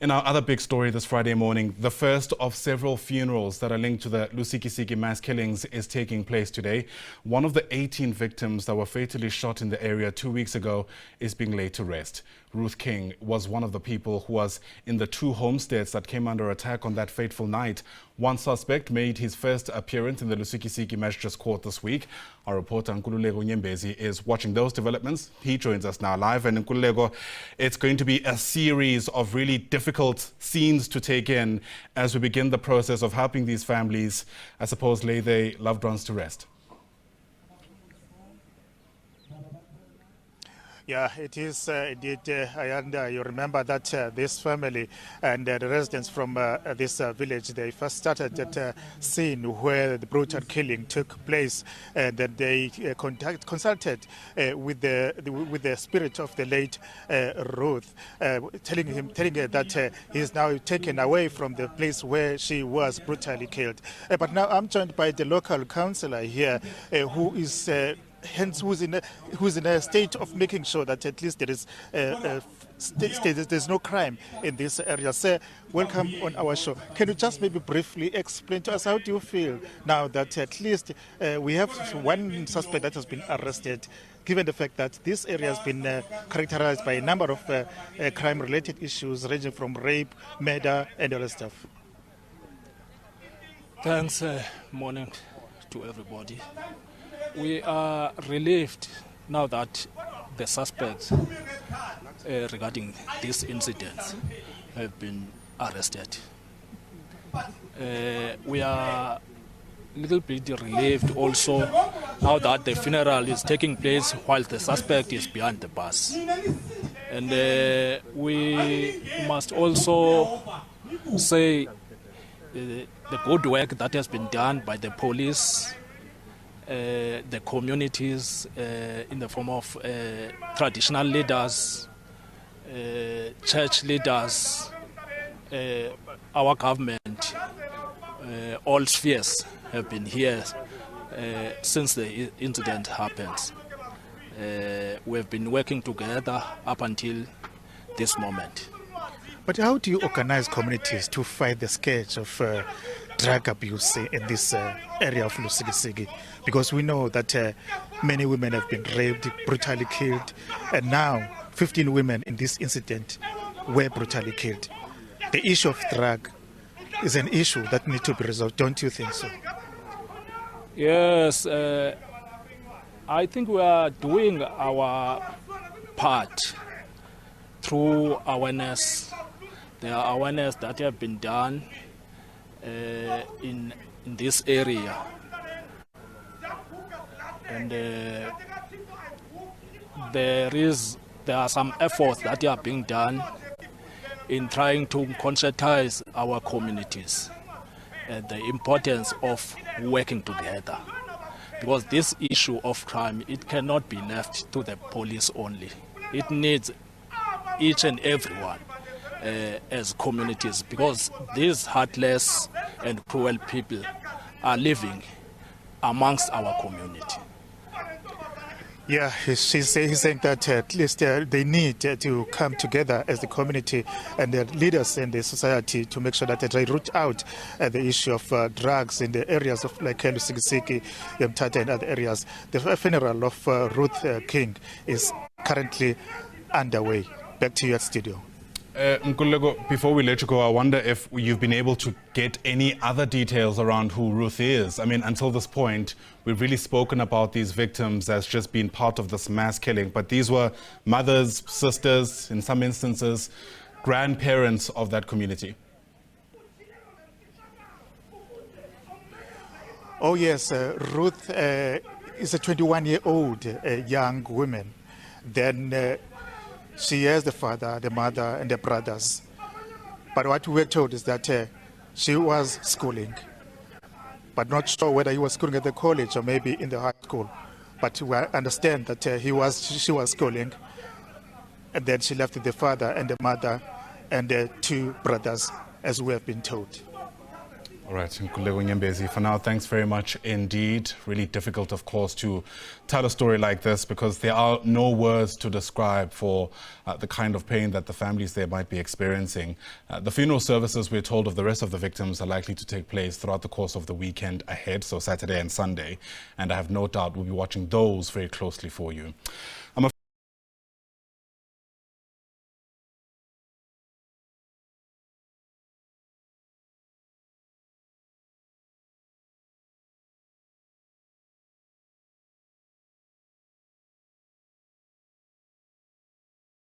In our other big story this Friday morning, the first of several funerals that are linked to the Lusikisiki mass killings is taking place today. One of the 18 victims that were fatally shot in the area 2 weeks ago is being laid to rest. Ruth King was one of the people who was in the 2 homesteads that came under attack on that fateful night. One suspect made his first appearance in the Lusikisiki Magistrates Court this week. Our reporter Nkululeko Nyembezi is watching those developments. He joins us now live. And Nkululeko, it's going to be a series of really difficult scenes to take in as we begin the process of helping these families, I suppose, lay their loved ones to rest. Yeah, it is indeed. You remember that this family and the residents from this village, they first started at a scene where the brutal killing took place, and that they consulted with the spirit of the late Ruth, telling her that he is now taken away from the place where she was brutally killed. But now I'm joined by the local councillor here, who is who's in a state of making sure that at least there is there's no crime in this area. Sir, welcome on our show. Can you just maybe briefly explain to us how do you feel now that at least we have one suspect that has been arrested, given the fact that this area has been characterized by a number of crime-related issues ranging from rape, murder, and all that stuff? Thanks. Morning to everybody. We are relieved now that the suspects regarding these incidents have been arrested. We are a little bit relieved also now that the funeral is taking place while the suspect is behind the bus. And we must also say the good work that has been done by the police, the communities in the form of traditional leaders, church leaders, our government, all spheres have been here since the incident happened. We have been working together up until this moment. But how do you organize communities to fight the scourge of drug abuse in this area of Lusikisiki? Because we know that many women have been raped, brutally killed, and now 15 women in this incident were brutally killed. The issue of drug is an issue that needs to be resolved, don't you think so? Yes, I think we are doing our part through awareness. There are awareness that have been done in this area, and there are some efforts that are being done in trying to conscientize our communities and the importance of working together, because this issue of crime, it cannot be left to the police only. It needs each and everyone as communities, because these heartless and cruel people are living amongst our community. Yeah, he's saying that at least they need to come together as the community and the leaders in the society to make sure that they root out the issue of drugs in the areas of like Lusikisiki, Mthatha and other areas. The funeral of Ruth King is currently underway. Back to you at studio. Nkululeko, before we let you go, I wonder if you've been able to get any other details around who Ruth is. I mean, until this point, we've really spoken about these victims as just being part of this mass killing, but these were mothers, sisters, in some instances, grandparents of that community. Oh yes, Ruth is a 21-year-old young woman. Then she has the father, the mother, and the brothers. But what we were told is that she was schooling, but not sure whether he was schooling at the college or maybe in the high school. But we understand that she was schooling, and then she left with the father and the mother and the 2 brothers, as we have been told. All right, Nkululeko Nyembezi, for now, thanks very much indeed. Really difficult, of course, to tell a story like this because there are no words to describe for the kind of pain that the families there might be experiencing. The funeral services, we're told, of the rest of the victims are likely to take place throughout the course of the weekend ahead, so Saturday and Sunday. And I have no doubt we'll be watching those very closely for you.